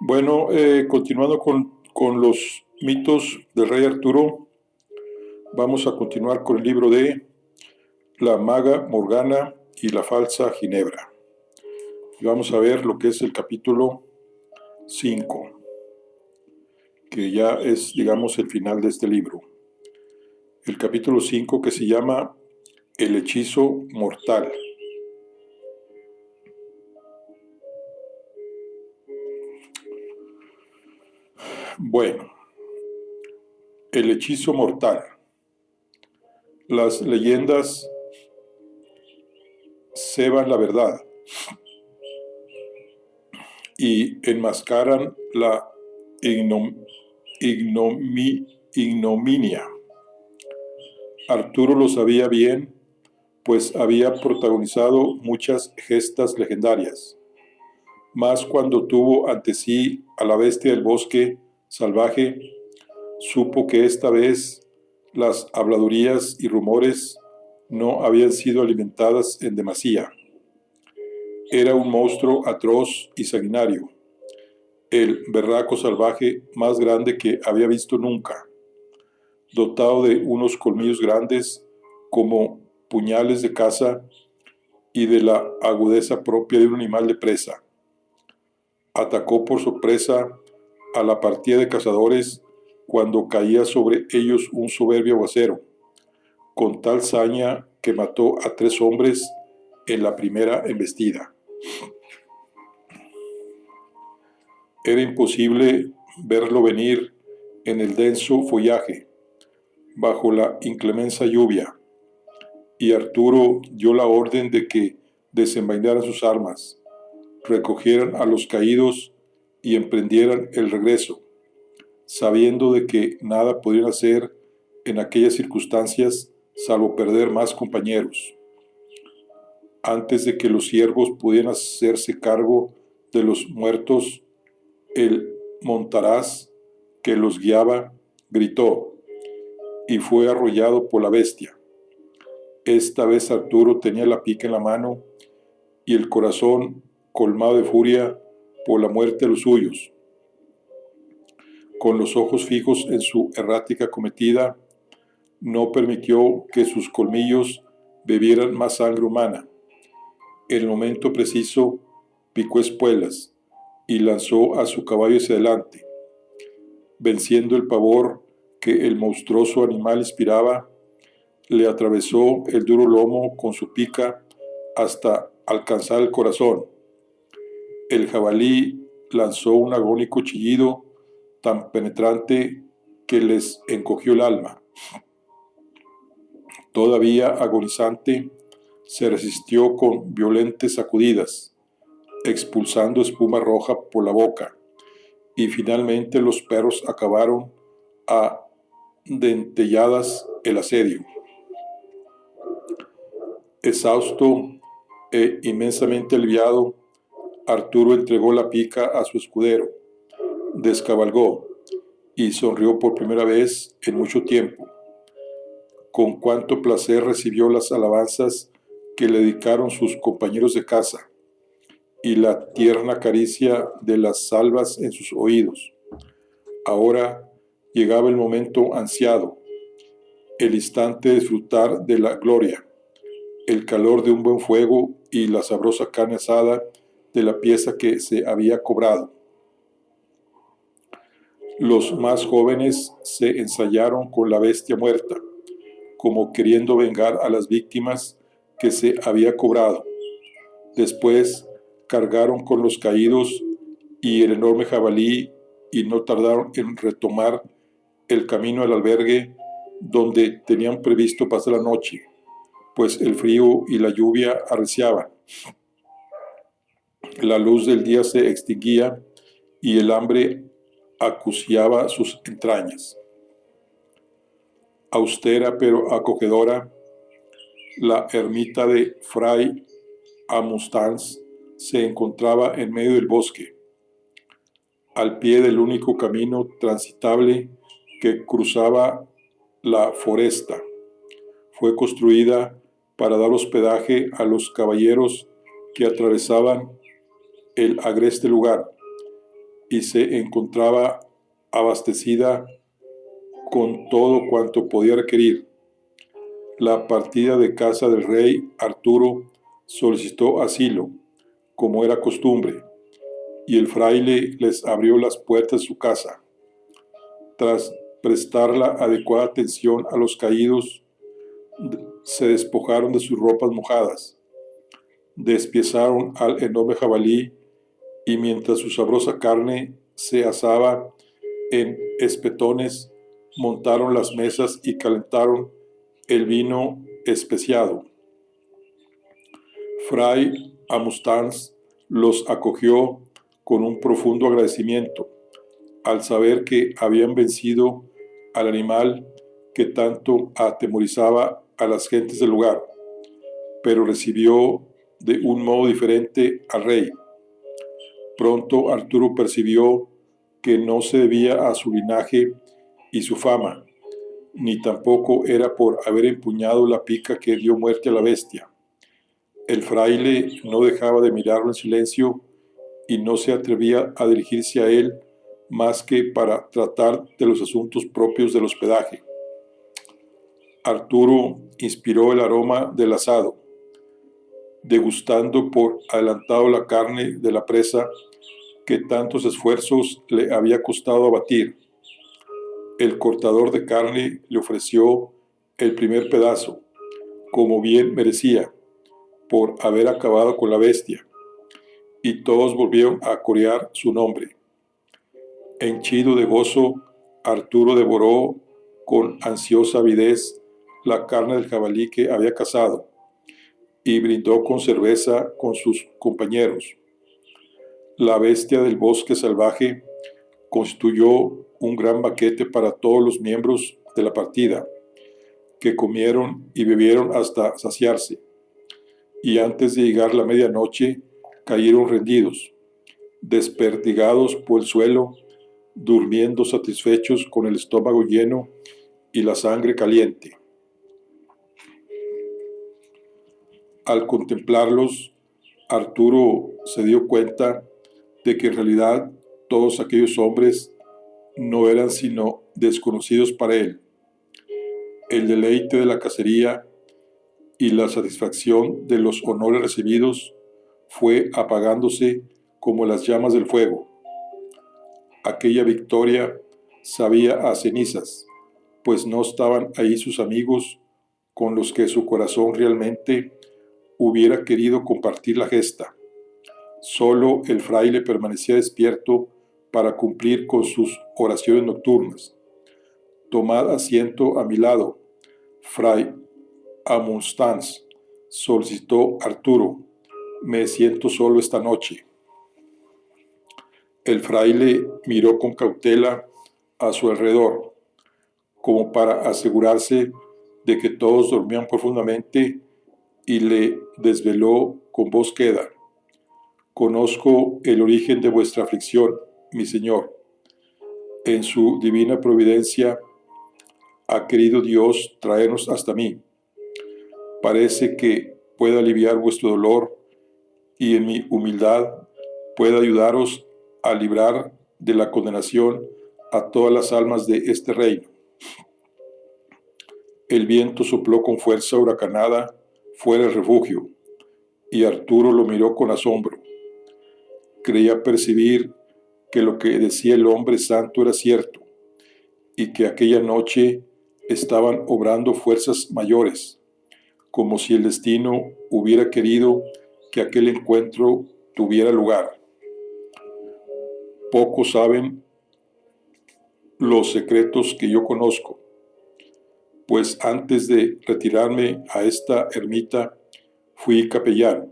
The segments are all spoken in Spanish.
Bueno, continuando con los mitos del rey Arturo, vamos a continuar con el libro de La maga Morgana y la falsa Ginebra. Y vamos a ver lo que es el capítulo 5, que ya es, digamos, el final de este libro. El capítulo 5, que se llama El hechizo mortal. Bueno, el hechizo mortal. Las leyendas ceban la verdad y enmascaran la ignominia. Arturo lo sabía bien, pues había protagonizado muchas gestas legendarias, más cuando tuvo ante sí a la bestia del bosque salvaje, supo que esta vez las habladurías y rumores no habían sido alimentadas en demasía. Era un monstruo atroz y sanguinario, el berraco salvaje más grande que había visto nunca, dotado de unos colmillos grandes como puñales de caza y de la agudeza propia de un animal de presa. Atacó por sorpresa a la partida de cazadores cuando caía sobre ellos un soberbio aguacero, con tal saña que mató a 3 hombres en la primera embestida. Era imposible verlo venir en el denso follaje, bajo la inclemencia lluvia, y Arturo dio la orden de que desenvainaran sus armas, recogieran a los caídos y emprendieran el regreso, sabiendo de que nada podrían hacer en aquellas circunstancias salvo perder más compañeros. Antes de que los siervos pudieran hacerse cargo de los muertos, el montaraz que los guiaba gritó y fue arrollado por la bestia. Esta vez Arturo tenía la pica en la mano y el corazón colmado de furia por la muerte de los suyos. Con los ojos fijos en su errática cometida, no permitió que sus colmillos bebieran más sangre humana. En el momento preciso, picó espuelas y lanzó a su caballo hacia adelante. Venciendo el pavor que el monstruoso animal inspiraba, le atravesó el duro lomo con su pica hasta alcanzar el corazón. El jabalí lanzó un agónico chillido tan penetrante que les encogió el alma. Todavía agonizante, se resistió con violentas sacudidas, expulsando espuma roja por la boca, y finalmente los perros acabaron a dentelladas el asedio. Exhausto e inmensamente aliviado, Arturo entregó la pica a su escudero, descabalgó y sonrió por primera vez en mucho tiempo. Con cuánto placer recibió las alabanzas que le dedicaron sus compañeros de caza y la tierna caricia de las salvas en sus oídos. Ahora llegaba el momento ansiado, el instante de disfrutar de la gloria, el calor de un buen fuego y la sabrosa carne asada de la pieza que se había cobrado. Los más jóvenes se ensayaron con la bestia muerta, como queriendo vengar a las víctimas que se había cobrado. Después cargaron con los caídos y el enorme jabalí y no tardaron en retomar el camino al albergue donde tenían previsto pasar la noche, pues el frío y la lluvia arreciaban. La luz del día se extinguía y el hambre acuciaba sus entrañas. Austera pero acogedora, la ermita de Fray Amustans se encontraba en medio del bosque, al pie del único camino transitable que cruzaba la foresta. Fue construida para dar hospedaje a los caballeros que atravesaban el agreste lugar y se encontraba abastecida con todo cuanto podía requerir. La partida de casa del rey Arturo solicitó asilo, como era costumbre, y el fraile les abrió las puertas de su casa. Tras prestar la adecuada atención a los caídos, se despojaron de sus ropas mojadas, despiezaron al enorme jabalí y mientras su sabrosa carne se asaba en espetones, montaron las mesas y calentaron el vino especiado. Fray Amustans los acogió con un profundo agradecimiento, al saber que habían vencido al animal que tanto atemorizaba a las gentes del lugar, pero recibió de un modo diferente al rey. Pronto Arturo percibió que no se debía a su linaje y su fama, ni tampoco era por haber empuñado la pica que dio muerte a la bestia. El fraile no dejaba de mirarlo en silencio y no se atrevía a dirigirse a él más que para tratar de los asuntos propios del hospedaje. Arturo inspiró el aroma del asado, degustando por adelantado la carne de la presa que tantos esfuerzos le había costado abatir. El cortador de carne le ofreció el primer pedazo, como bien merecía, por haber acabado con la bestia, y todos volvieron a corear su nombre. Henchido de gozo, Arturo devoró con ansiosa avidez la carne del jabalí que había cazado y brindó con cerveza con sus compañeros. La bestia del bosque salvaje constituyó un gran banquete para todos los miembros de la partida, que comieron y bebieron hasta saciarse, y antes de llegar la medianoche cayeron rendidos, desperdigados por el suelo, durmiendo satisfechos con el estómago lleno y la sangre caliente. Al contemplarlos, Arturo se dio cuenta de que en realidad todos aquellos hombres no eran sino desconocidos para él. El deleite de la cacería y la satisfacción de los honores recibidos fue apagándose como las llamas del fuego. Aquella victoria sabía a cenizas, pues no estaban ahí sus amigos con los que su corazón realmente hubiera querido compartir la gesta. Solo el fraile permanecía despierto para cumplir con sus oraciones nocturnas. Tomad asiento a mi lado, Fray Amustans, solicitó Arturo. Me siento solo esta noche. El fraile miró con cautela a su alrededor, como para asegurarse de que todos dormían profundamente, y le desveló con voz queda: Conozco el origen de vuestra aflicción, mi señor. En su divina providencia ha querido Dios traernos hasta mí. Parece que pueda aliviar vuestro dolor y en mi humildad pueda ayudaros a librar de la condenación a todas las almas de este reino. El viento sopló con fuerza huracanada fuera del refugio, y Arturo lo miró con asombro. Creía percibir que lo que decía el hombre santo era cierto, y que aquella noche estaban obrando fuerzas mayores, como si el destino hubiera querido que aquel encuentro tuviera lugar. Pocos saben los secretos que yo conozco, pues antes de retirarme a esta ermita fui capellán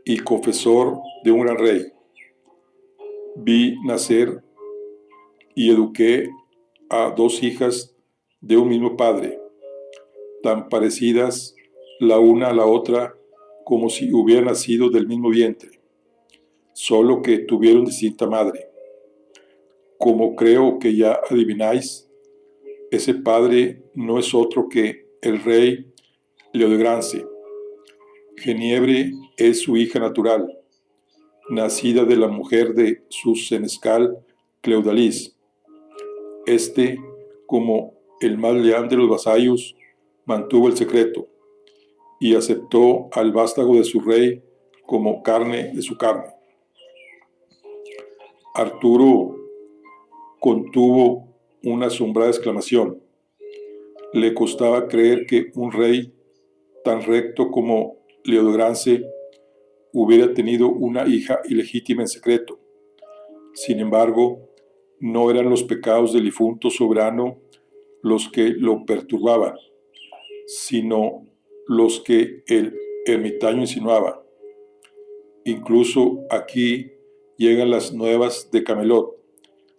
y confesor de un gran rey. Vi nacer y eduqué a dos hijas de un mismo padre, tan parecidas la una a la otra como si hubieran nacido del mismo vientre, solo que tuvieron distinta madre. Como creo que ya adivináis, ese padre no es otro que el rey Leodegrance. Geniebre es su hija natural, nacida de la mujer de su senescal Cleodalis. Este, como el más leal de los vasallos, mantuvo el secreto y aceptó al vástago de su rey como carne de su carne. Arturo contuvo una asombrada exclamación. Le costaba creer que un rey tan recto como Leodegrance hubiera tenido una hija ilegítima en secreto. Sin embargo, no eran los pecados del difunto soberano los que lo perturbaban, sino los que el ermitaño insinuaba. Incluso aquí llegan las nuevas de Camelot,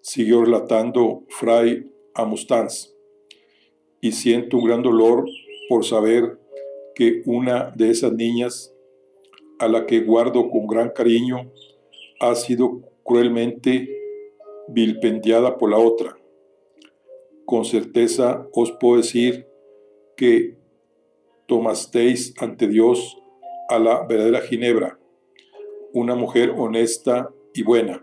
siguió relatando Fray Amustans, y siento un gran dolor por saber que una de esas niñas, a la que guardo con gran cariño, ha sido cruelmente vilpendiada por la otra. Con certeza os puedo decir que tomasteis ante Dios a la verdadera Ginebra, una mujer honesta y buena.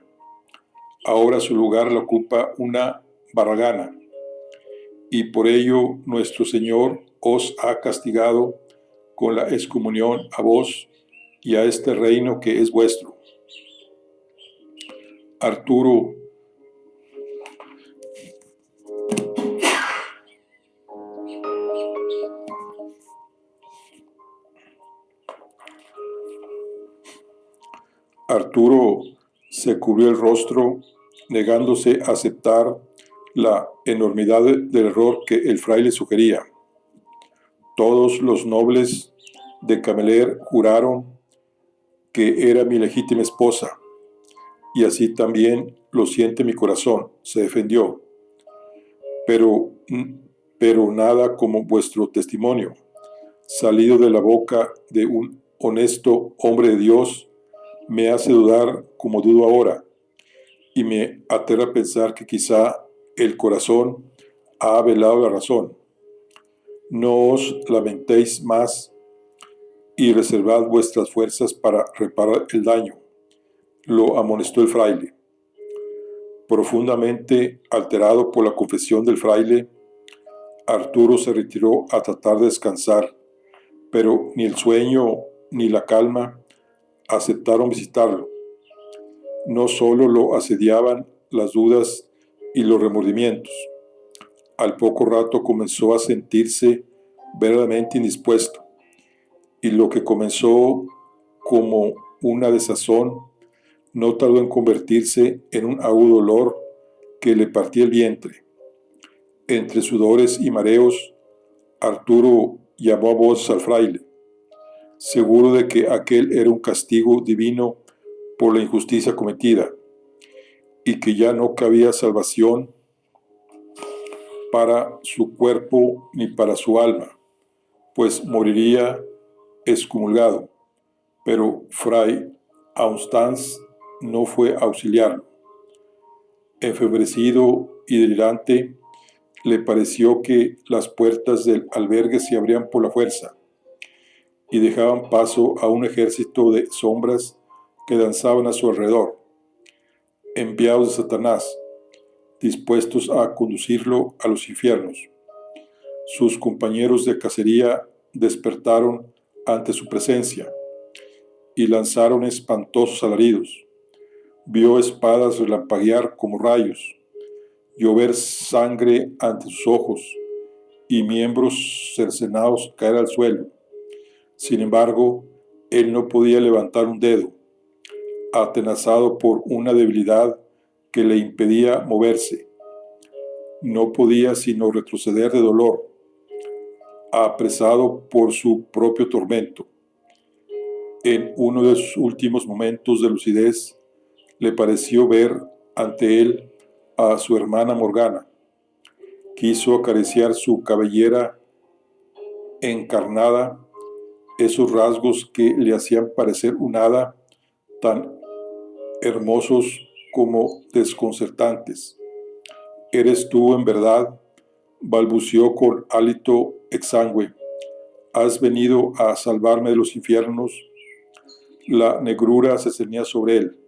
Ahora su lugar la ocupa una barragana, y por ello nuestro Señor os ha castigado con la excomunión a vos y a este reino que es vuestro. Arturo se cubrió el rostro, negándose a aceptar la enormidad del error que el fraile sugería. Todos los nobles de Cameler juraron que era mi legítima esposa, y así también lo siente mi corazón, se defendió. Pero nada como vuestro testimonio, salido de la boca de un honesto hombre de Dios, me hace dudar como dudo ahora, y me aterra pensar que quizá el corazón ha velado la razón. No os lamentéis más y reservad vuestras fuerzas para reparar el daño, lo amonestó el fraile. Profundamente alterado por la confesión del fraile, Arturo se retiró a tratar de descansar, pero ni el sueño ni la calma aceptaron visitarlo. No solo lo asediaban las dudas y los remordimientos. Al poco rato comenzó a sentirse verdaderamente indispuesto, y lo que comenzó como una desazón no tardó en convertirse en un agudo dolor que le partía el vientre. Entre sudores y mareos, Arturo llamó a voz al fraile, seguro de que aquel era un castigo divino por la injusticia cometida, y que ya no cabía salvación para su cuerpo ni para su alma, pues moriría excomulgado. Pero Fray Amustans no fue a auxiliarlo. Enfebrecido y delirante, le pareció que las puertas del albergue se abrían por la fuerza y dejaban paso a un ejército de sombras que danzaban a su alrededor, enviados de Satanás, dispuestos a conducirlo a los infiernos. Sus compañeros de cacería despertaron ante su presencia y lanzaron espantosos alaridos. Vio espadas relampaguear como rayos, llover sangre ante sus ojos y miembros cercenados caer al suelo. Sin embargo, él no podía levantar un dedo, atenazado por una debilidad que le impedía moverse. No podía sino retroceder de dolor, apresado por su propio tormento. En uno de sus últimos momentos de lucidez, le pareció ver ante él a su hermana Morgana. Quiso acariciar su cabellera encarnada, esos rasgos que le hacían parecer un hada, tan hermosos como desconcertantes. «¿Eres tú, en verdad?», balbuceó con hálito exangüe. «¿Has venido a salvarme de los infiernos?». La negrura se cernía sobre él.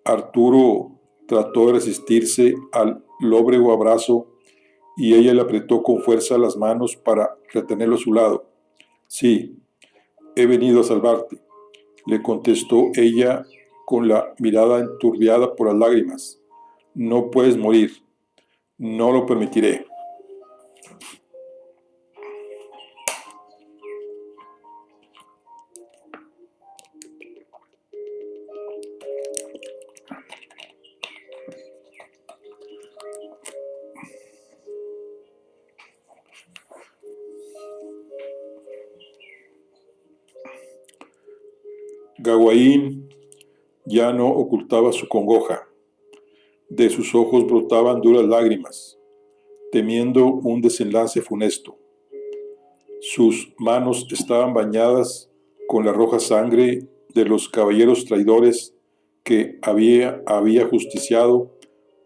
Arturo trató de resistirse al lóbrego abrazo y ella le apretó con fuerza las manos para retenerlo a su lado. «Sí, he venido a salvarte», le contestó ella con la mirada enturbiada por las lágrimas. «No puedes morir. No lo permitiré». Gawain ya no ocultaba su congoja. De sus ojos brotaban duras lágrimas, temiendo un desenlace funesto. Sus manos estaban bañadas con la roja sangre de los caballeros traidores que había justiciado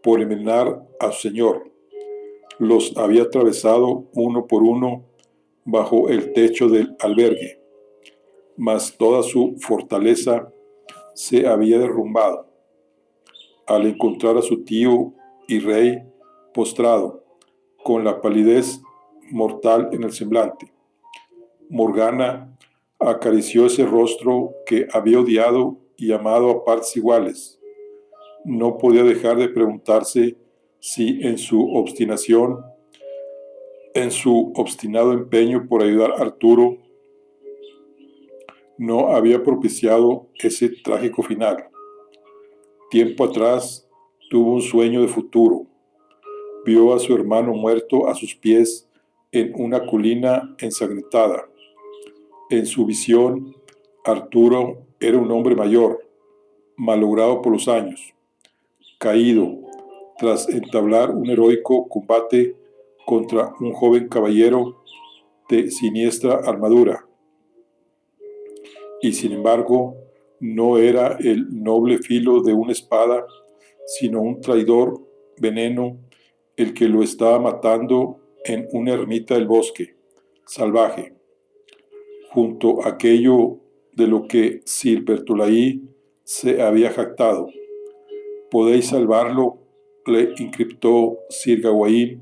por envenenar a su señor. Los había atravesado uno por uno bajo el techo del albergue, mas toda su fortaleza se había derrumbado al encontrar a su tío y rey postrado, con la palidez mortal en el semblante. Morgana acarició ese rostro que había odiado y amado a partes iguales. No podía dejar de preguntarse si en su obstinación, en su obstinado empeño por ayudar a Arturo, no había propiciado ese trágico final. Tiempo atrás tuvo un sueño de futuro. Vio a su hermano muerto a sus pies en una colina ensangrentada. En su visión, Arturo era un hombre mayor, malogrado por los años, caído tras entablar un heroico combate contra un joven caballero de siniestra armadura. Y sin embargo, no era el noble filo de una espada, sino un traidor veneno el que lo estaba matando en una ermita del bosque salvaje, junto a aquello de lo que Sir Bertolaí se había jactado. «¿Podéis salvarlo?», le encriptó Sir Gawain.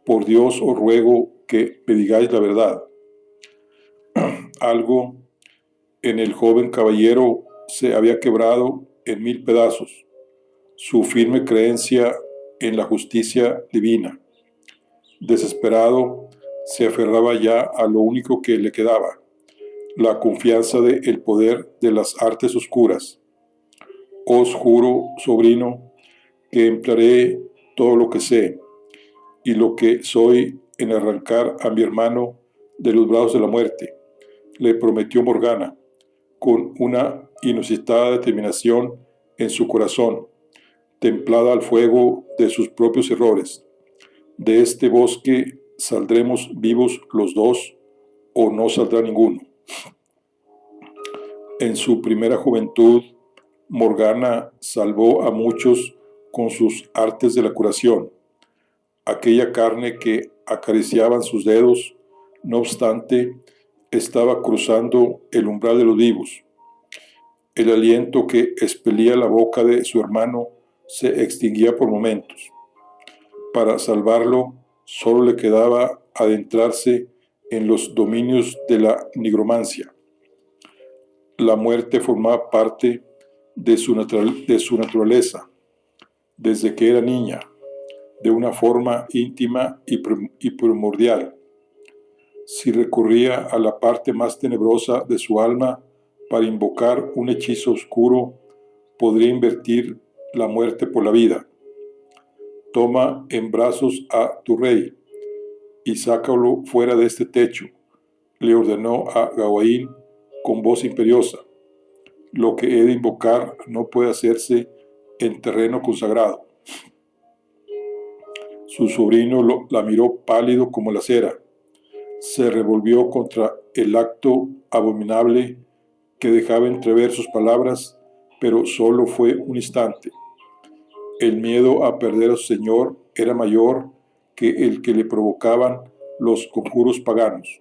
«Por Dios os ruego que me digáis la verdad». Algo en el joven caballero se había quebrado en 1000 pedazos. Su firme creencia en la justicia divina. Desesperado, se aferraba ya a lo único que le quedaba, la confianza de el poder de las artes oscuras. «Os juro, sobrino, que emplearé todo lo que sé y lo que soy en arrancar a mi hermano de los brazos de la muerte», le prometió Morgana, con una inusitada determinación en su corazón, templada al fuego de sus propios errores. «De este bosque saldremos vivos los dos, o no saldrá ninguno». En su primera juventud, Morgana salvó a muchos con sus artes de la curación. Aquella carne que acariciaban sus dedos, no obstante, estaba cruzando el umbral de los vivos. El aliento que expelía la boca de su hermano se extinguía por momentos. Para salvarlo, solo le quedaba adentrarse en los dominios de la nigromancia. La muerte formaba parte de su naturaleza, desde que era niña, de una forma íntima y primordial. Si recurría a la parte más tenebrosa de su alma para invocar un hechizo oscuro, podría invertir la muerte por la vida. «Toma en brazos a tu rey y sácalo fuera de este techo, le ordenó a Gawain con voz imperiosa. Lo que he de invocar no puede hacerse en terreno consagrado. Su sobrino la miró pálido como la cera. Se revolvió contra el acto abominable que dejaba entrever sus palabras, pero solo fue un instante. El miedo a perder a su señor era mayor que el que le provocaban los conjuros paganos.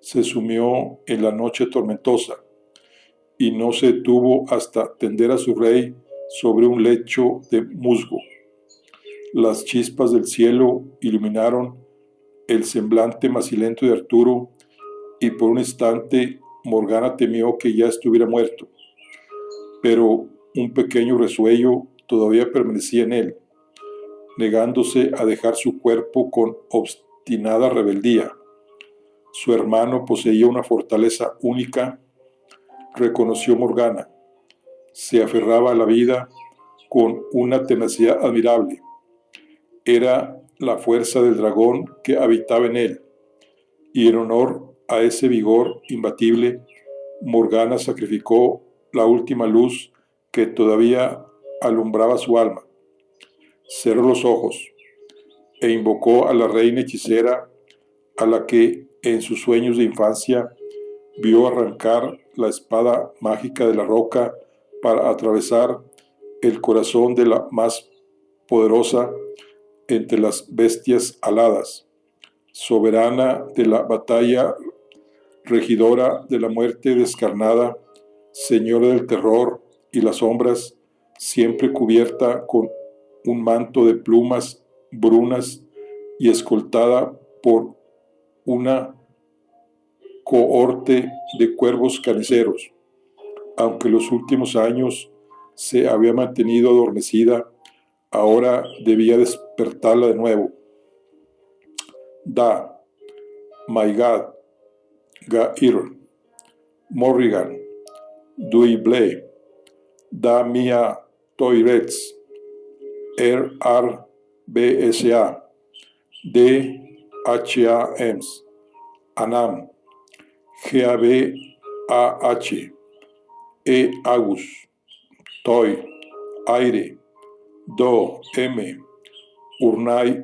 Se sumió en la noche tormentosa y no se detuvo hasta tender a su rey sobre un lecho de musgo. Las chispas del cielo iluminaron el semblante macilento de Arturo y por un instante Morgana temió que ya estuviera muerto, pero un pequeño resuello todavía permanecía en él, negándose a dejar su cuerpo con obstinada rebeldía. Su hermano poseía una fortaleza única, reconoció Morgana. Se aferraba a la vida con una tenacidad admirable. Era la fuerza del dragón que habitaba en él, y en honor a ese vigor imbatible, Morgana sacrificó la última luz que todavía alumbraba su alma. Cerró los ojos e invocó a la reina hechicera a la que en sus sueños de infancia vio arrancar la espada mágica de la roca para atravesar el corazón de la más poderosa entre las bestias aladas, soberana de la batalla, regidora de la muerte descarnada, señora del terror y las sombras, siempre cubierta con un manto de plumas brunas y escoltada por una cohorte de cuervos carniceros. Aunque en los últimos años se había mantenido adormecida, ahora debía despertarla de nuevo. Da, Maigad, Gair, Morrigan, Duible, Da Mia Toirets, BSA, DHAMs, Anam, GABAH, Agus, Toi, Aire, Do, M, Urnai,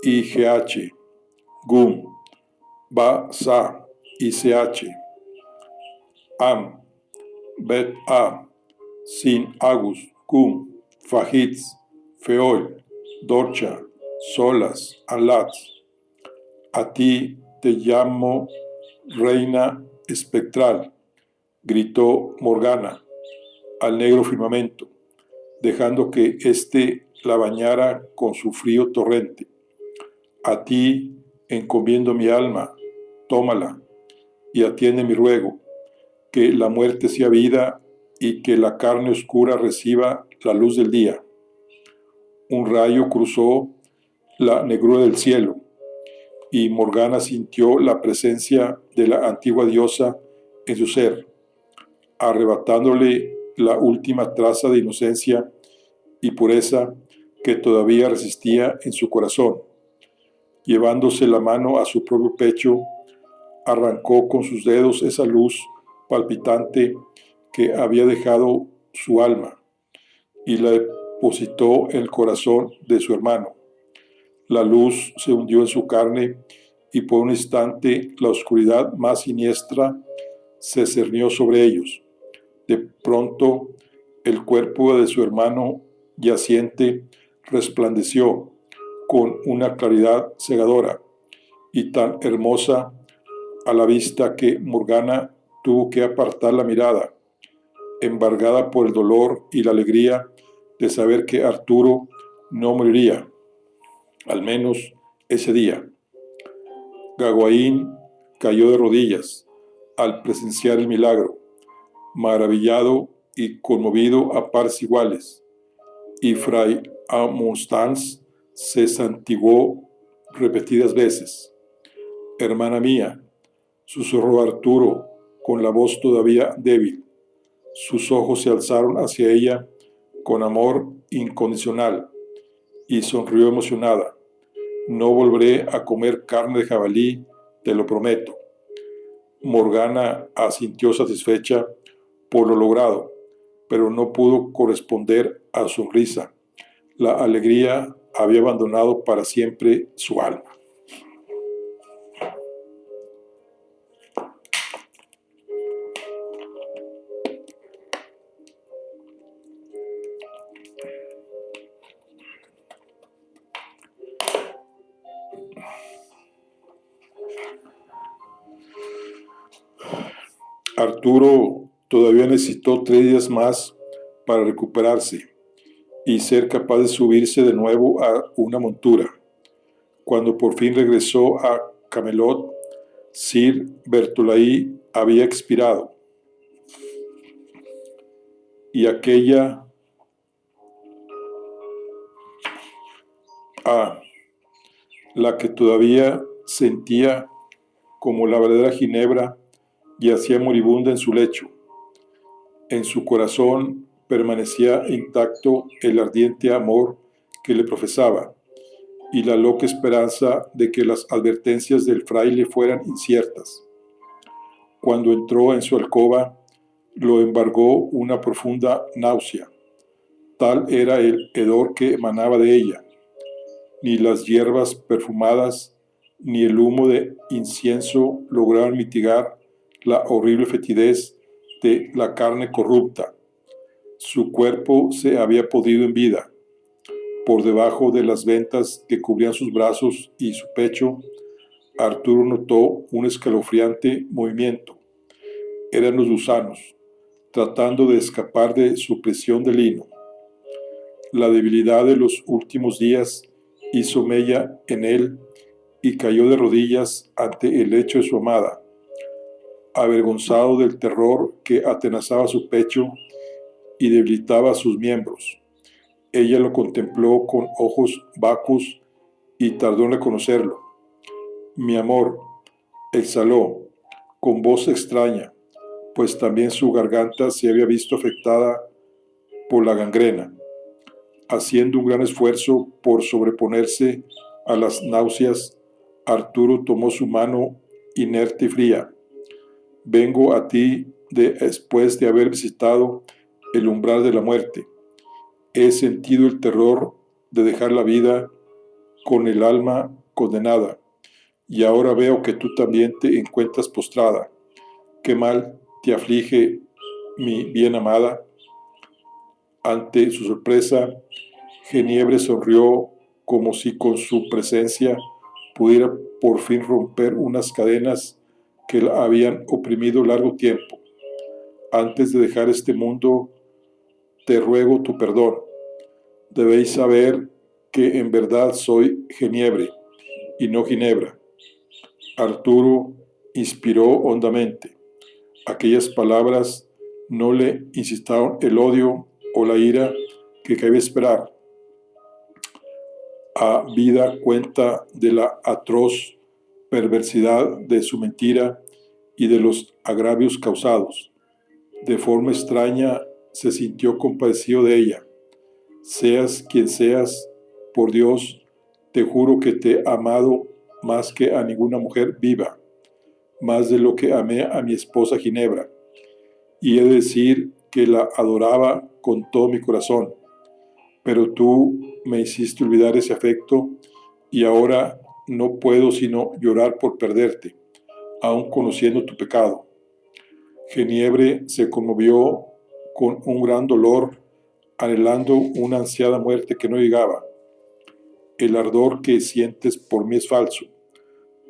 IGH, Gum, Ba, Sa, ICH, Am, Bet, A, Sin, Agus, Gum, Fajitz, Feol, Dorcha, Solas, Alats. A ti te llamo reina espectral, gritó Morgana al negro firmamento, dejando que éste la bañara con su frío torrente. A ti encomiendo mi alma, tómala y atiende mi ruego, que la muerte sea vida y que la carne oscura reciba la luz del día. Un rayo cruzó la negrura del cielo y Morgana sintió la presencia de la antigua diosa en su ser, arrebatándole la última traza de inocencia y pureza que todavía resistía en su corazón. Llevándose la mano a su propio pecho, arrancó con sus dedos esa luz palpitante que había dejado su alma y la depositó en el corazón de su hermano. La luz se hundió en su carne y por un instante la oscuridad más siniestra se cernió sobre ellos. De pronto el cuerpo de su hermano yaciente resplandeció con una claridad cegadora y tan hermosa a la vista que Morgana tuvo que apartar la mirada, embargada por el dolor y la alegría de saber que Arturo no moriría, al menos ese día. Gawain cayó de rodillas al presenciar el milagro, maravillado y conmovido a partes iguales, y Fray Amonstans se santiguó repetidas veces. Hermana mía, susurró Arturo con la voz todavía débil. Sus ojos se alzaron hacia ella con amor incondicional y sonrió emocionada. No volveré a comer carne de jabalí, te lo prometo. Morgana asintió satisfecha por lo logrado, pero no pudo corresponder a su sonrisa. La alegría había abandonado para siempre su alma. Arturo todavía necesitó 3 días más para recuperarse y ser capaz de subirse de nuevo a una montura. Cuando por fin regresó a Camelot, Sir Bertolaí había expirado, y aquella la que todavía sentía como la verdadera Ginebra, yacía moribunda en su lecho. En su corazón permanecía intacto el ardiente amor que le profesaba y la loca esperanza de que las advertencias del fraile fueran inciertas. Cuando entró en su alcoba, lo embargó una profunda náusea. Tal era el hedor que emanaba de ella. Ni las hierbas perfumadas ni el humo de incienso lograron mitigar la horrible fetidez de la carne corrupta. Su cuerpo se había podrido en vida. Por debajo de las ventas que cubrían sus brazos y su pecho, Arturo notó un escalofriante movimiento. Eran los gusanos, tratando de escapar de su prisión de lino. La debilidad de los últimos días hizo mella en él y cayó de rodillas ante el lecho de su amada, avergonzado del terror que atenazaba su pecho y debilitaba sus miembros. Ella lo contempló con ojos vacuos y tardó en reconocerlo. Mi amor, exhaló, con voz extraña, pues también su garganta se había visto afectada por la gangrena. Haciendo un gran esfuerzo por sobreponerse a las náuseas, Arturo tomó su mano inerte y fría. Vengo a ti después de haber visitado el umbral de la muerte. He sentido el terror de dejar la vida con el alma condenada, y ahora veo que tú también te encuentras postrada. ¿Qué mal te aflige, mi bien amada? Ante su sorpresa, Geniebre sonrió como si con su presencia pudiera por fin romper unas cadenas que la habían oprimido largo tiempo. Antes de dejar este mundo, te ruego tu perdón. Debéis saber que en verdad soy Geniebre y no Ginebra. Arturo inspiró hondamente. Aquellas palabras no le incitaron el odio o la ira que cabía esperar. Habida cuenta de la atroz perversidad de su mentira y de los agravios causados. De forma extraña se sintió compadecido de ella. Seas quien seas, por Dios, te juro que te he amado más que a ninguna mujer viva, más de lo que amé a mi esposa Ginebra, y he de decir que la adoraba con todo mi corazón. Pero tú me hiciste olvidar ese afecto y ahora no puedo sino llorar por perderte, aun conociendo tu pecado. Geniebre se conmovió con un gran dolor, anhelando una ansiada muerte que no llegaba. El ardor que sientes por mí es falso.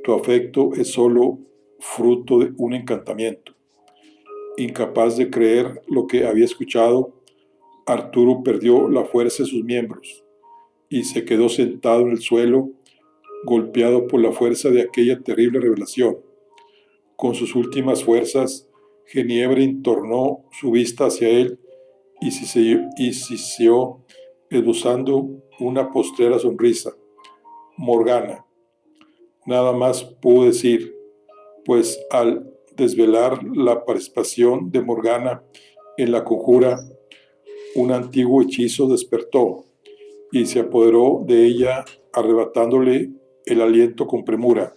Tu afecto es solo fruto de un encantamiento. Incapaz de creer lo que había escuchado, Arturo perdió la fuerza de sus miembros y se quedó sentado en el suelo, golpeado por la fuerza de aquella terrible revelación. Con sus últimas fuerzas, Geniebre entornó su vista hacia él y siseó, esbozando una postrera sonrisa. Morgana. Nada más pudo decir, pues al desvelar la participación de Morgana en la conjura, un antiguo hechizo despertó y se apoderó de ella, arrebatándole el aliento con premura.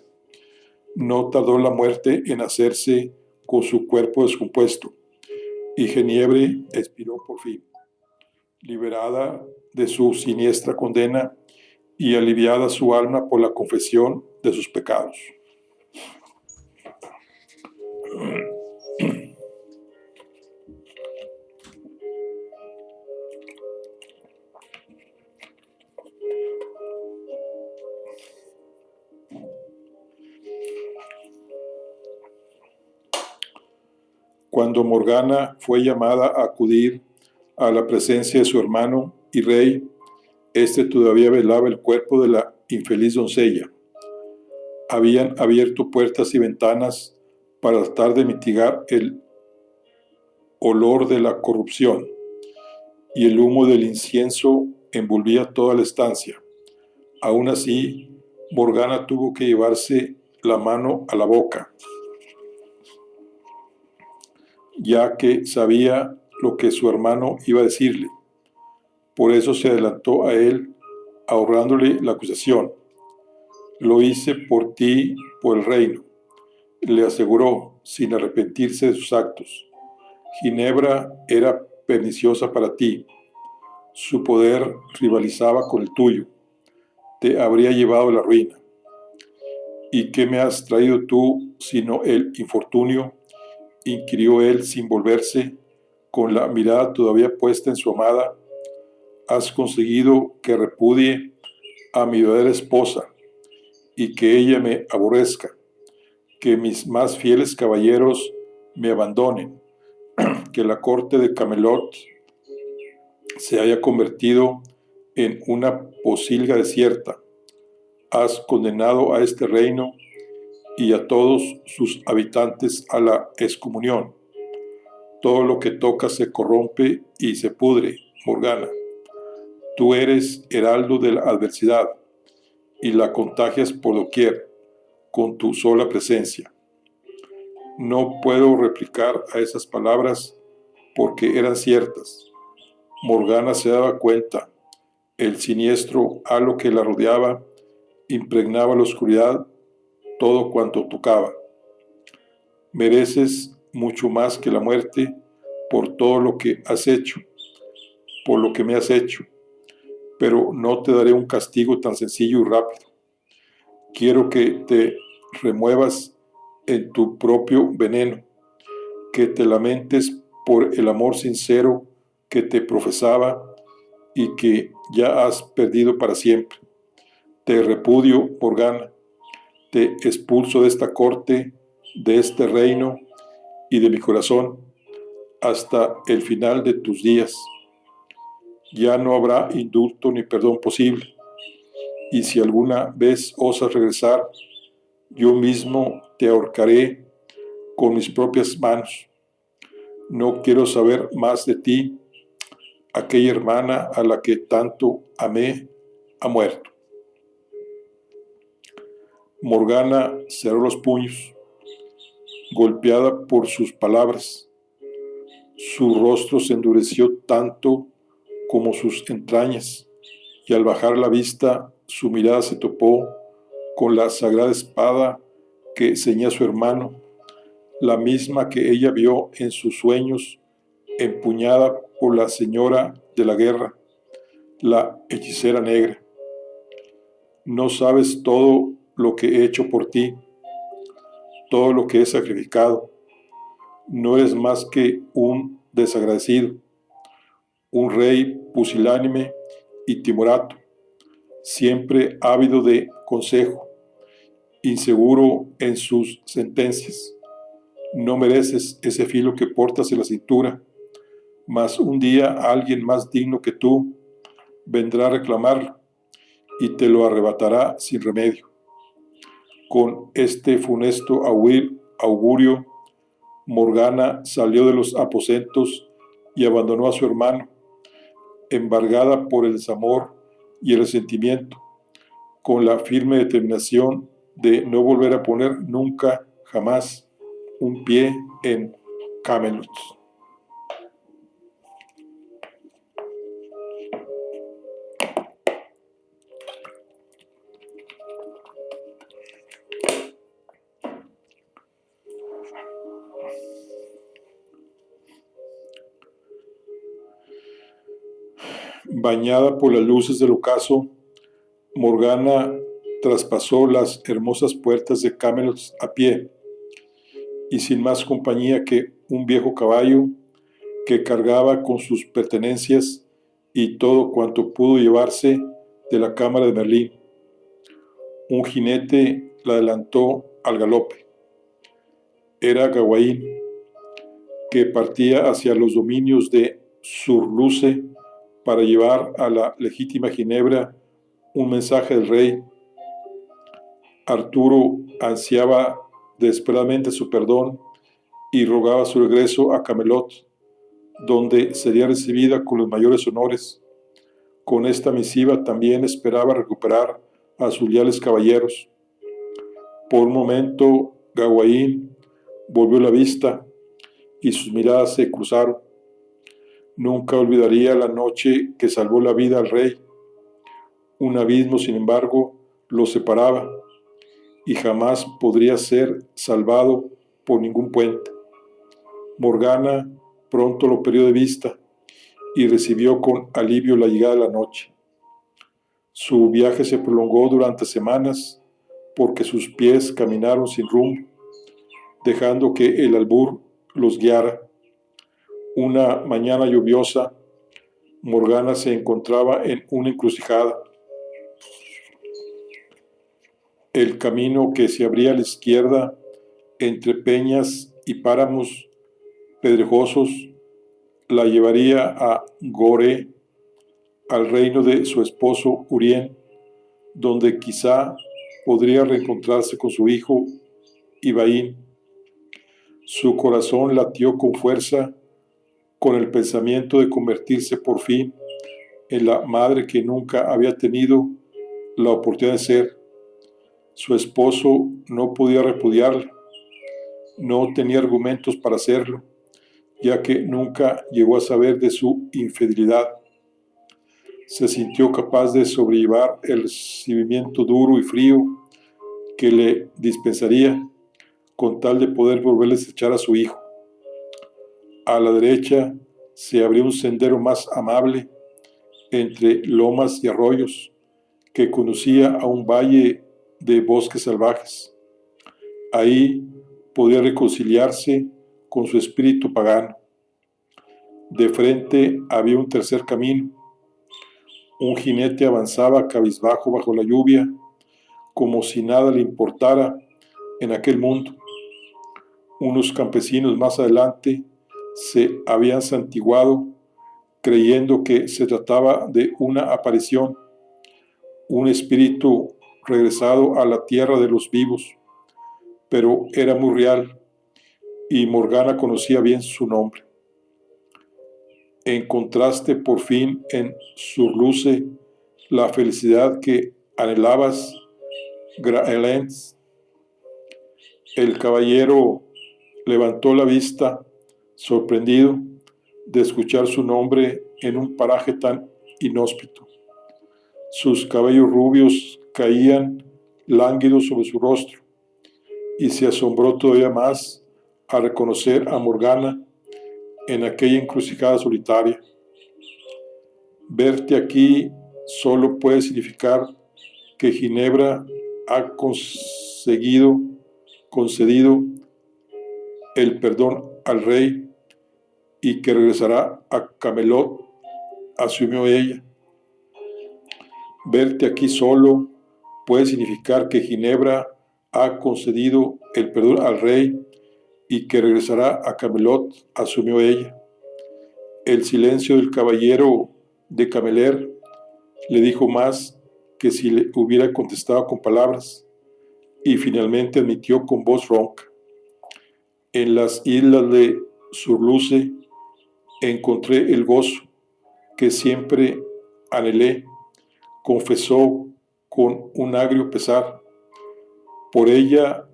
No tardó la muerte en hacerse con su cuerpo descompuesto, y Geniebre expiró por fin, liberada de su siniestra condena y aliviada su alma por la confesión de sus pecados. Cuando Morgana fue llamada a acudir a la presencia de su hermano y rey, éste todavía velaba el cuerpo de la infeliz doncella. Habían abierto puertas y ventanas para tratar de mitigar el olor de la corrupción, y el humo del incienso envolvía toda la estancia. Aún así, Morgana tuvo que llevarse la mano a la boca, ya que sabía lo que su hermano iba a decirle. Por eso se adelantó a él, ahorrándole la acusación. Lo hice por ti, por el reino, le aseguró, sin arrepentirse de sus actos. Ginebra era perniciosa para ti. Su poder rivalizaba con el tuyo. Te habría llevado a la ruina. ¿Y qué me has traído tú sino el infortunio?, inquirió él sin volverse, con la mirada todavía puesta en su amada. Has conseguido que repudie a mi verdadera esposa y que ella me aborrezca, que mis más fieles caballeros me abandonen, que la corte de Camelot se haya convertido en una pocilga desierta. Has condenado a este reino y a todos sus habitantes a la excomunión. Todo lo que toca se corrompe y se pudre, Morgana. Tú eres heraldo de la adversidad y la contagias por doquier con tu sola presencia. No puedo replicar a esas palabras porque eran ciertas. Morgana se daba cuenta. El siniestro halo que la rodeaba impregnaba la oscuridad todo cuanto tocaba. Mereces mucho más que la muerte por todo lo que has hecho, por lo que me has hecho, pero no te daré un castigo tan sencillo y rápido. Quiero que te remuevas en tu propio veneno, que te lamentes por el amor sincero que te profesaba y que ya has perdido para siempre. Te repudio, Morgana, te expulso de esta corte, de este reino y de mi corazón hasta el final de tus días. Ya no habrá indulto ni perdón posible, y si alguna vez osas regresar, yo mismo te ahorcaré con mis propias manos. No quiero saber más de ti. Aquella hermana a la que tanto amé ha muerto. Morgana cerró los puños, golpeada por sus palabras. Su rostro se endureció tanto como sus entrañas, y al bajar la vista, su mirada se topó con la sagrada espada que ceñía su hermano, la misma que ella vio en sus sueños, empuñada por la señora de la guerra, la hechicera negra. No sabes todo lo que he hecho por ti, todo lo que he sacrificado. No eres más que un desagradecido, un rey pusilánime y timorato, siempre ávido de consejo, inseguro en sus sentencias. No mereces ese filo que portas en la cintura, mas un día alguien más digno que tú vendrá a reclamarlo y te lo arrebatará sin remedio. Con este funesto augurio, Morgana salió de los aposentos y abandonó a su hermano, embargada por el desamor y el resentimiento, con la firme determinación de no volver a poner nunca, jamás, un pie en Camelot. Bañada por las luces del ocaso, Morgana traspasó las hermosas puertas de Camelot a pie, y sin más compañía que un viejo caballo que cargaba con sus pertenencias y todo cuanto pudo llevarse de la cámara de Merlín. Un jinete la adelantó al galope. Era Gawain, que partía hacia los dominios de Surluce para llevar a la legítima Ginebra un mensaje del rey. Arturo ansiaba desesperadamente su perdón y rogaba su regreso a Camelot, donde sería recibida con los mayores honores. Con esta misiva también esperaba recuperar a sus leales caballeros. Por un momento, Gawain volvió la vista y sus miradas se cruzaron. Nunca olvidaría la noche que salvó la vida al rey. Un abismo, sin embargo, los separaba y jamás podría ser salvado por ningún puente. Morgana pronto lo perdió de vista y recibió con alivio la llegada de la noche. Su viaje se prolongó durante semanas porque sus pies caminaron sin rumbo, dejando que el albur los guiara. Una mañana lluviosa, Morgana se encontraba en una encrucijada. El camino que se abría a la izquierda entre peñas y páramos pedregosos la llevaría a Goré, al reino de su esposo Urien, donde quizá podría reencontrarse con su hijo Ivaín. Su corazón latió con fuerza con el pensamiento de convertirse por fin en la madre que nunca había tenido la oportunidad de ser. Su esposo no podía repudiarla, no tenía argumentos para hacerlo, ya que nunca llegó a saber de su infidelidad. Se sintió capaz de sobrellevar el recibimiento duro y frío que le dispensaría con tal de poder volverle a estrechar a su hijo. A la derecha se abrió un sendero más amable entre lomas y arroyos que conducía a un valle de bosques salvajes. Ahí podía reconciliarse con su espíritu pagano. De frente había un tercer camino. Un jinete avanzaba cabizbajo bajo la lluvia, como si nada le importara en aquel mundo. Unos campesinos más adelante se habían santiguado, creyendo que se trataba de una aparición, un espíritu regresado a la tierra de los vivos, pero era muy real y Morgana conocía bien su nombre. Encontraste por fin en Surluce la felicidad que anhelabas, Graelens. El caballero levantó la vista, sorprendido de escuchar su nombre en un paraje tan inhóspito. Sus cabellos rubios caían lánguidos sobre su rostro y se asombró todavía más al reconocer a Morgana en aquella encrucijada solitaria. Verte aquí solo puede significar que Ginebra ha concedido el perdón al rey y que regresará a Camelot, asumió ella. Verte aquí solo puede significar que Ginebra ha concedido el perdón al rey y que regresará a Camelot, asumió ella. El silencio del caballero de Cameler le dijo más que si le hubiera contestado con palabras, y finalmente admitió con voz ronca: en las islas de Surluce encontré el gozo que siempre anhelé, confesó con un agrio pesar. Por ello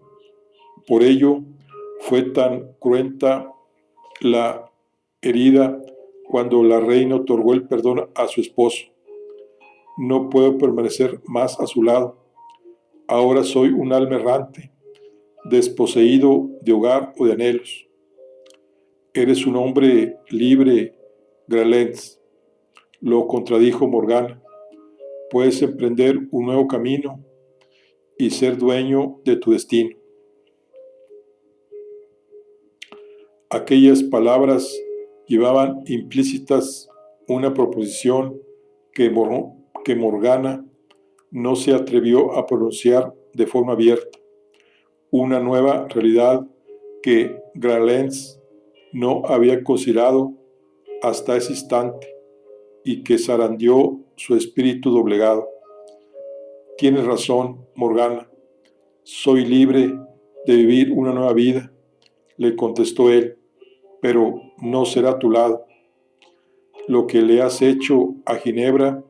fue tan cruenta la herida cuando la reina otorgó el perdón a su esposo. No puedo permanecer más a su lado. Ahora soy un alma errante, desposeído de hogar o de anhelos. Eres un hombre libre, Graelens. lo contradijo Morgana. Puedes emprender un nuevo camino y ser dueño de tu destino. Aquellas palabras llevaban implícitas una proposición que Morgana no se atrevió a pronunciar de forma abierta, una nueva realidad que Gralens no había considerado hasta ese instante y que zarandeó su espíritu doblegado. Tienes razón, Morgana, soy libre de vivir una nueva vida, le contestó él, pero no será a tu lado. Lo que le has hecho a Ginebra,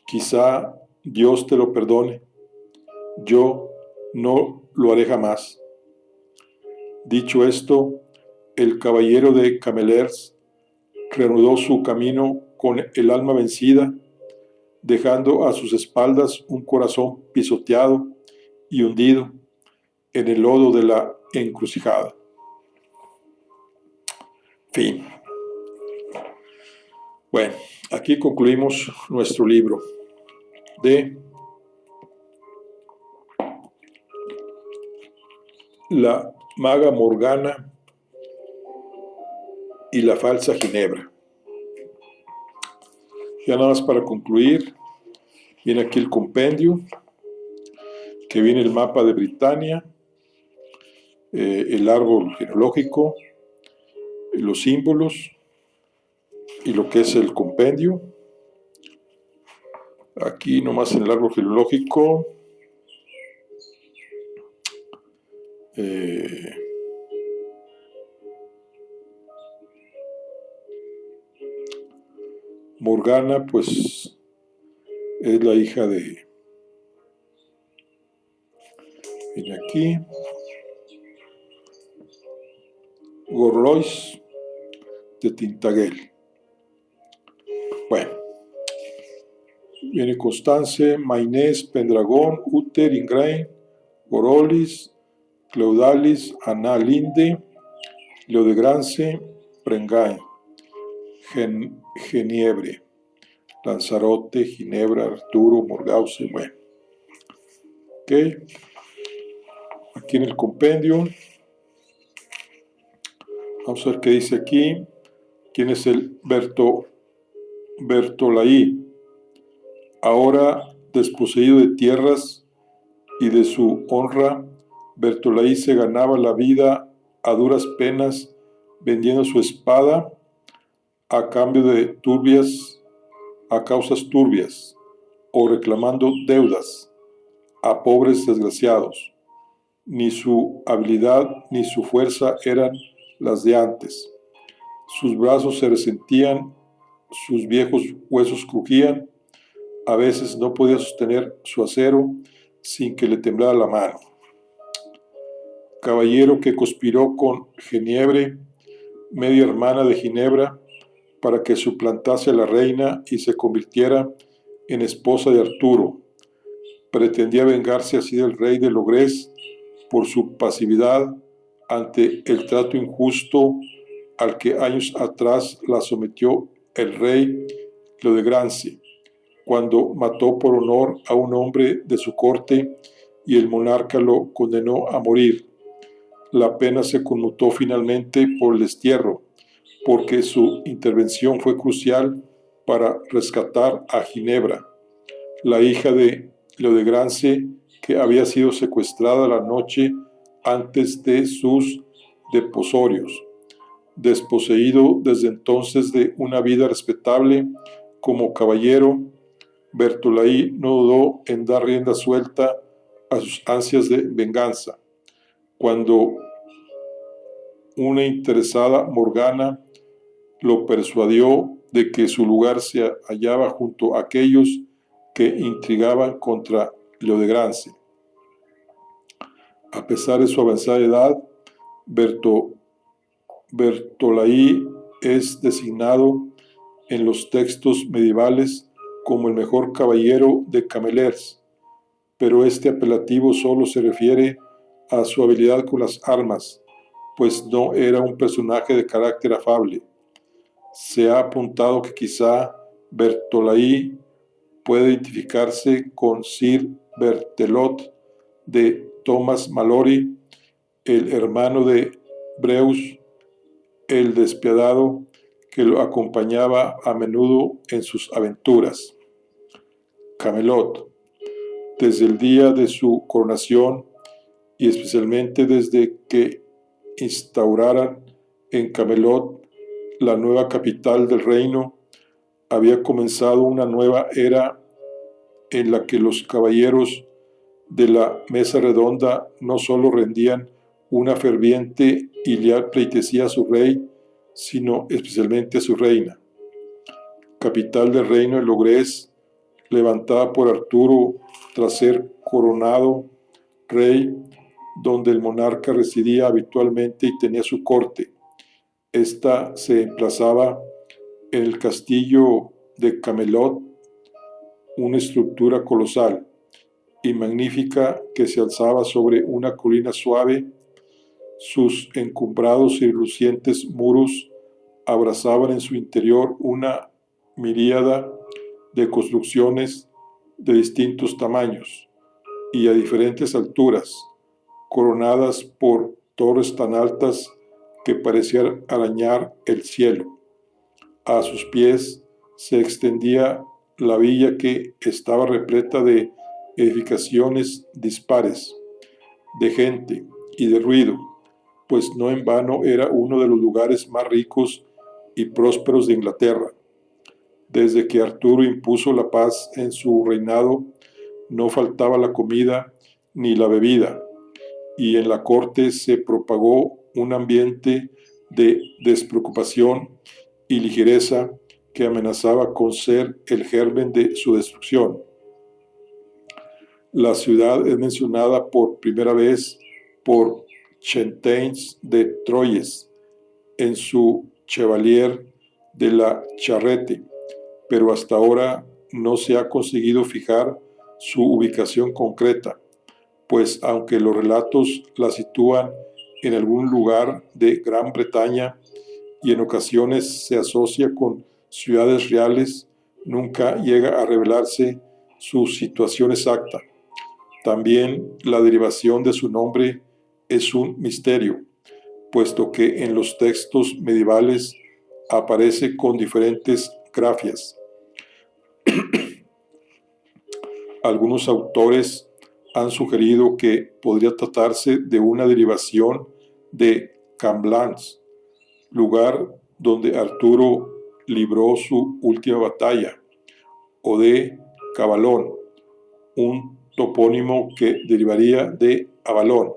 quizá Dios te lo perdone. Yo no lo haré jamás. Dicho esto, el caballero de Camelers reanudó su camino con el alma vencida, dejando a sus espaldas un corazón pisoteado y hundido en el lodo de la encrucijada. Fin. Bueno, aquí concluimos nuestro libro de La maga Morgana y la falsa Ginebra. Ya nada más para concluir, viene aquí el compendio, que viene el mapa de Britania, el árbol genealógico, los símbolos y lo que es el compendio. Aquí nomás en el árbol genealógico Morgana pues es la hija de, viene aquí, Gorlois de Tintagel. Bueno, viene Constance, Mainés, Pendragón, Uther, Ingrain, Gorolis, Cleudalis, Ana Linde, Leodegrance, Prengain, Geniebre, Lanzarote, Ginebra, Arturo, Morgause. Bueno, ok, aquí en el compendio vamos a ver qué dice aquí. ¿Quién es el Bertolaí? Ahora desposeído de tierras y de su honra, Bertolaí se ganaba la vida a duras penas vendiendo su espada a cambio de causas turbias, o reclamando deudas a pobres desgraciados. Ni su habilidad ni su fuerza eran las de antes. Sus brazos se resentían, sus viejos huesos crujían, a veces no podía sostener su acero sin que le temblara la mano. Caballero que conspiró con Geniebre, media hermana de Ginebra, para que suplantase a la reina y se convirtiera en esposa de Arturo. Pretendía vengarse así del rey de Logres por su pasividad ante el trato injusto al que años atrás la sometió el rey Leodegrance, cuando mató por honor a un hombre de su corte y el monarca lo condenó a morir. La pena se conmutó finalmente por el destierro, porque su intervención fue crucial para rescatar a Ginebra, la hija de Leodegrance, que había sido secuestrada la noche antes de sus desposorios. Desposeído desde entonces de una vida respetable como caballero, Bertolaí no dudó en dar rienda suelta a sus ansias de venganza. Cuando una interesada Morgana lo persuadió de que su lugar se hallaba junto a aquellos que intrigaban contra Leodegrance. A pesar de su avanzada edad, Bertolaí es designado en los textos medievales como el mejor caballero de Camelers, pero este apelativo solo se refiere a su habilidad con las armas, pues no era un personaje de carácter afable. Se ha apuntado que quizá Bertolai puede identificarse con Sir Berthelot de Thomas Malory, el hermano de Breus el Despiadado, que lo acompañaba a menudo en sus aventuras. Camelot. Desde el día de su coronación y especialmente desde que instauraran en Camelot la nueva capital del reino, había comenzado una nueva era en la que los caballeros de la mesa redonda no solo rendían una ferviente y leal pleitesía a su rey, sino especialmente a su reina. Capital del reino de Logres, levantada por Arturo tras ser coronado rey, donde el monarca residía habitualmente y tenía su corte. Esta se emplazaba en el castillo de Camelot, una estructura colosal y magnífica que se alzaba sobre una colina suave. Sus encumbrados y relucientes muros abrazaban en su interior una miríada de construcciones de distintos tamaños y a diferentes alturas, coronadas por torres tan altas que parecían arañar el cielo. A sus pies se extendía la villa, que estaba repleta de edificaciones dispares, de gente y de ruido, pues no en vano era uno de los lugares más ricos y prósperos de Inglaterra. Desde que Arturo impuso la paz en su reinado, no faltaba la comida ni la bebida, y en la corte se propagó un ambiente de despreocupación y ligereza que amenazaba con ser el germen de su destrucción. La ciudad es mencionada por primera vez por Chantains de Troyes en su Chevalier de la Charrette, pero hasta ahora no se ha conseguido fijar su ubicación concreta, pues aunque los relatos la sitúan en algún lugar de Gran Bretaña y en ocasiones se asocia con ciudades reales, nunca llega a revelarse su situación exacta. También la derivación de su nombre es un misterio, puesto que en los textos medievales aparece con diferentes grafias. Algunos autores han sugerido que podría tratarse de una derivación de Camblans, lugar donde Arturo libró su última batalla, o de Cabalón, un topónimo que derivaría de Avalón.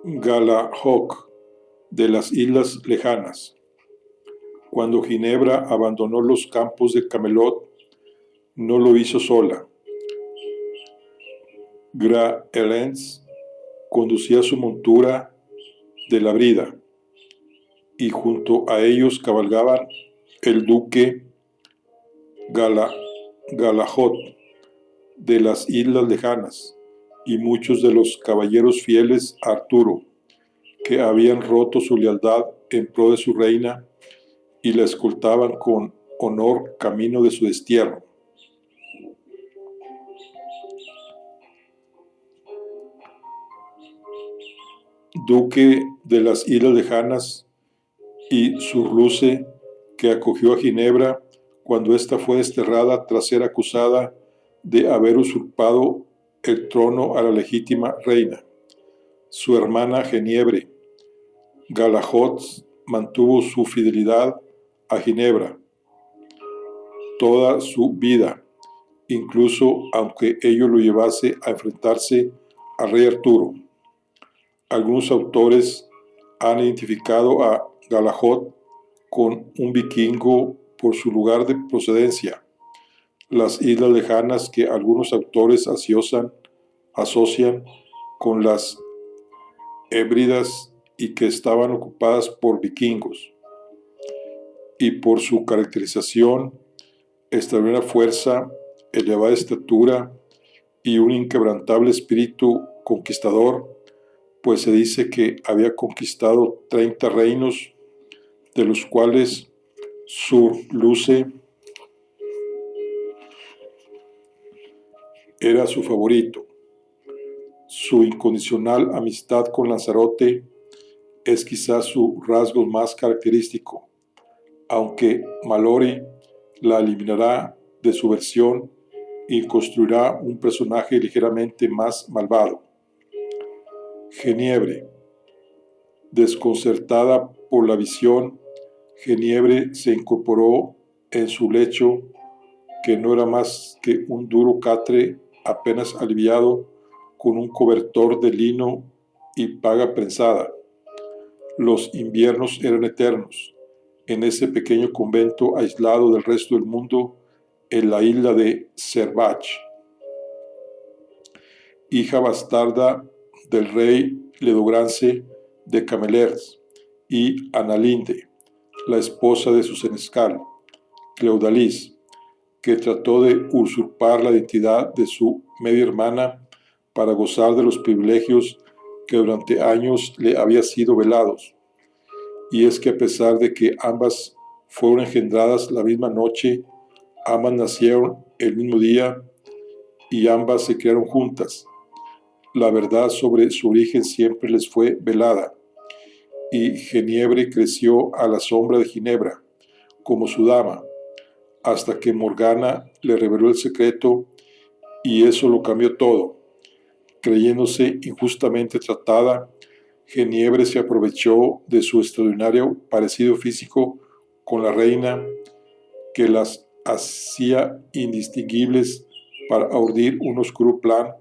Galahok, de las Islas Lejanas. Cuando Ginebra abandonó los campos de Camelot, no lo hizo sola. Graelens conducía su montura de la brida, y junto a ellos cabalgaban el duque Galahot de las Islas Lejanas y muchos de los caballeros fieles a Arturo, que habían roto su lealtad en pro de su reina y la escoltaban con honor camino de su destierro. Duque de las Islas Lejanas y Surluce, que acogió a Ginebra cuando ésta fue desterrada tras ser acusada de haber usurpado el trono a la legítima reina. Su hermana Geniebre. Galahot mantuvo su fidelidad a Ginebra toda su vida, incluso aunque ello lo llevase a enfrentarse al rey Arturo. Algunos autores han identificado a Galahot con un vikingo por su lugar de procedencia, las Islas Lejanas, que algunos autores asocian asocian con las Hébridas y que estaban ocupadas por vikingos, y por su caracterización extraordinaria fuerza, elevada estatura y un inquebrantable espíritu conquistador, pues se dice que había conquistado 30 reinos, de los cuales Sur-Luce era su favorito. Su incondicional amistad con Lanzarote es quizás su rasgo más característico, aunque Mallory la eliminará de su versión y construirá un personaje ligeramente más malvado. Geniebre. Desconcertada por la visión, Geniebre se incorporó en su lecho, que no era más que un duro catre apenas aliviado con un cobertor de lino y paga prensada. Los inviernos eran eternos en ese pequeño convento aislado del resto del mundo en la isla de Cervach. Hija bastarda del rey Ledogrance de Camelers y Analinde, la esposa de su senescal, Cleudalis, que trató de usurpar la identidad de su media hermana para gozar de los privilegios que durante años le habían sido velados. Y es que a pesar de que ambas fueron engendradas la misma noche, ambas nacieron el mismo día y ambas se criaron juntas. La verdad sobre su origen siempre les fue velada, y Geniebre creció a la sombra de Ginebra, como su dama, hasta que Morgana le reveló el secreto, y eso lo cambió todo. Creyéndose injustamente tratada, Geniebre se aprovechó de su extraordinario parecido físico con la reina, que las hacía indistinguibles, para urdir un oscuro plan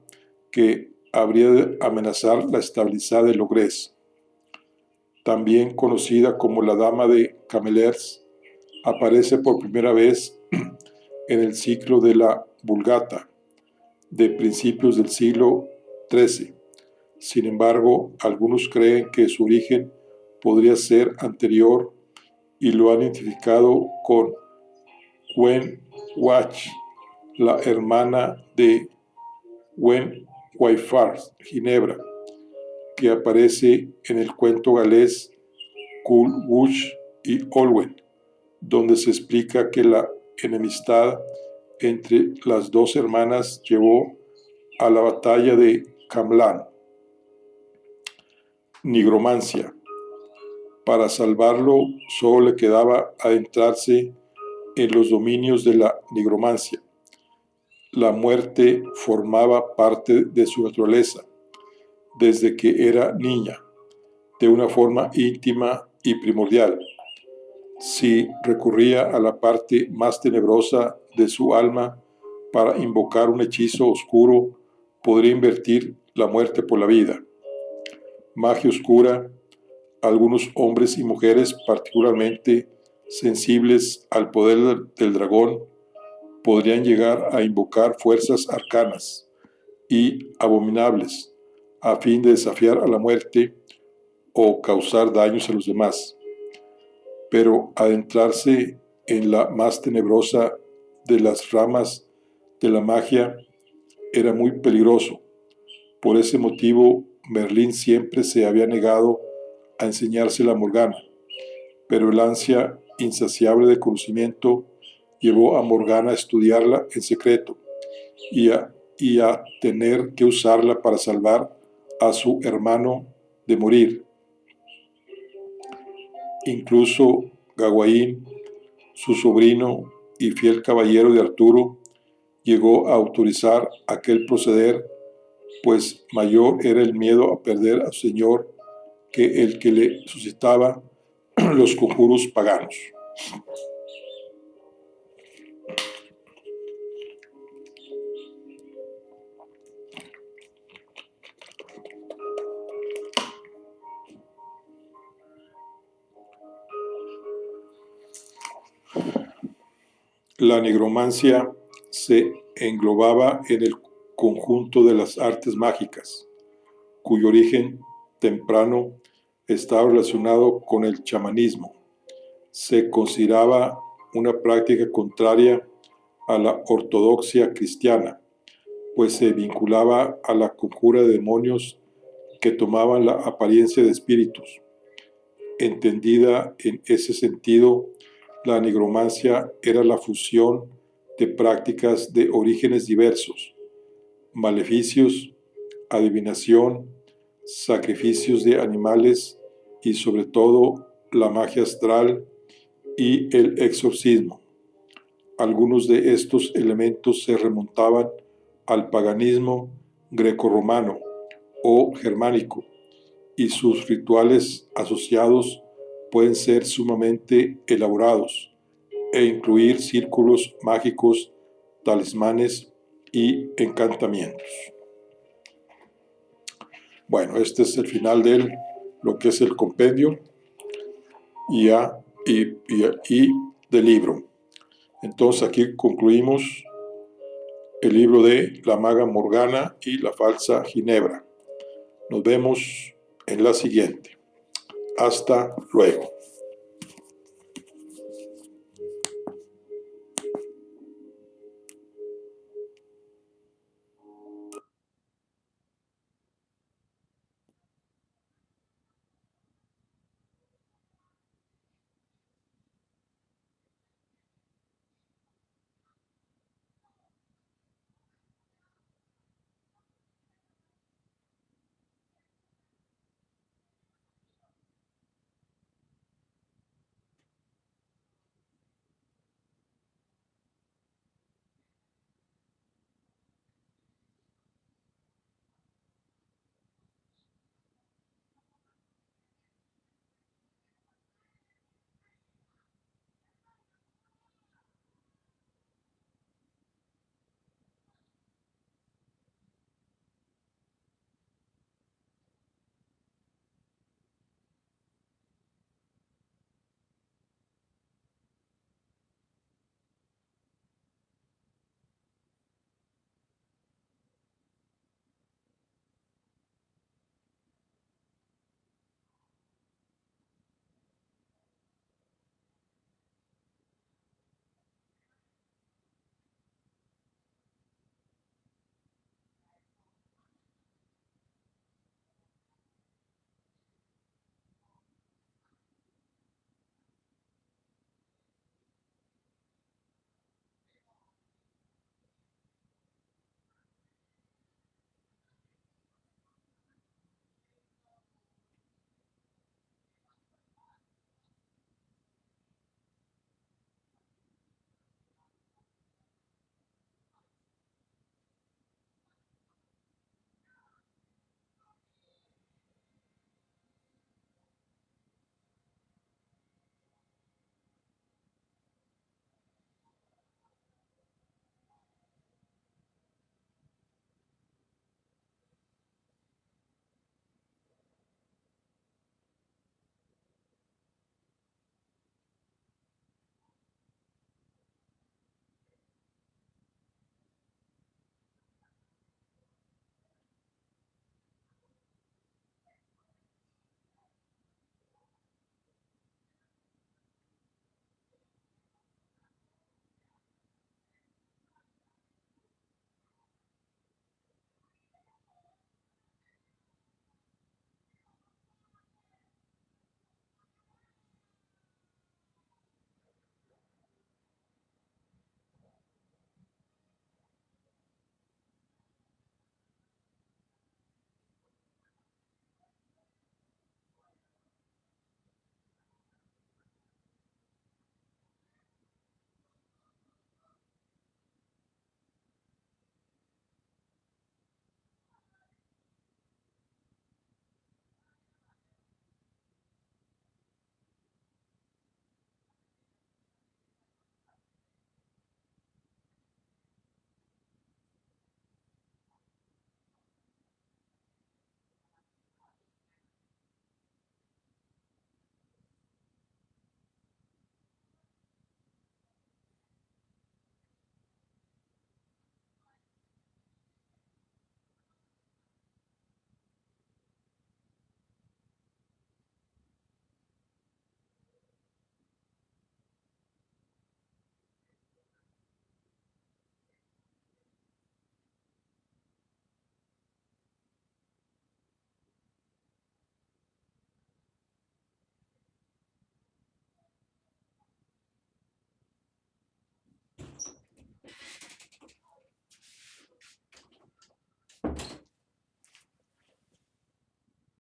que habría de amenazar la estabilidad de Logres. También conocida como la Dama de Camelers, aparece por primera vez en el ciclo de la Vulgata, de principios del siglo XIII. Sin embargo, algunos creen que su origen podría ser anterior y lo han identificado con Gwen Watch, la hermana de Gwen Wyfars, Ginebra, que aparece en el cuento galés Culhwch y Olwen, donde se explica que la enemistad entre las dos hermanas llevó a la batalla de Camlan. Nigromancia. Para salvarlo, solo le quedaba adentrarse en los dominios de la nigromancia. La muerte formaba parte de su naturaleza desde que era niña, de una forma íntima y primordial. Si recurría a la parte más tenebrosa de su alma para invocar un hechizo oscuro, podría invertir la muerte por la vida. Magia oscura. Algunos hombres y mujeres particularmente sensibles al poder del dragón podrían llegar a invocar fuerzas arcanas y abominables a fin de desafiar a la muerte o causar daños a los demás. Pero adentrarse en la más tenebrosa de las ramas de la magia era muy peligroso. Por ese motivo, Merlín siempre se había negado a enseñársela a Morgana, pero el ansia insaciable de conocimiento llevó a Morgana a estudiarla en secreto y a tener que usarla para salvar a su hermano de morir. Incluso Gawain, su sobrino y fiel caballero de Arturo, llegó a autorizar aquel proceder, pues mayor era el miedo a perder a su señor que el que le suscitaba los conjuros paganos. La nigromancia se englobaba en el conjunto de las artes mágicas, cuyo origen temprano estaba relacionado con el chamanismo. Se consideraba una práctica contraria a la ortodoxia cristiana, pues se vinculaba a la conjura de demonios que tomaban la apariencia de espíritus. Entendida en ese sentido, la nigromancia era la fusión de prácticas de orígenes diversos: maleficios, adivinación, sacrificios de animales y sobre todo la magia astral y el exorcismo. Algunos de estos elementos se remontaban al paganismo grecorromano o germánico, y sus rituales asociados pueden ser sumamente elaborados e incluir círculos mágicos, talismanes y encantamientos. Bueno, este es el final de lo que es el compendio y del libro. Entonces aquí concluimos el libro de La Maga Morgana y la Falsa Ginebra. Nos vemos en la siguiente. Hasta luego.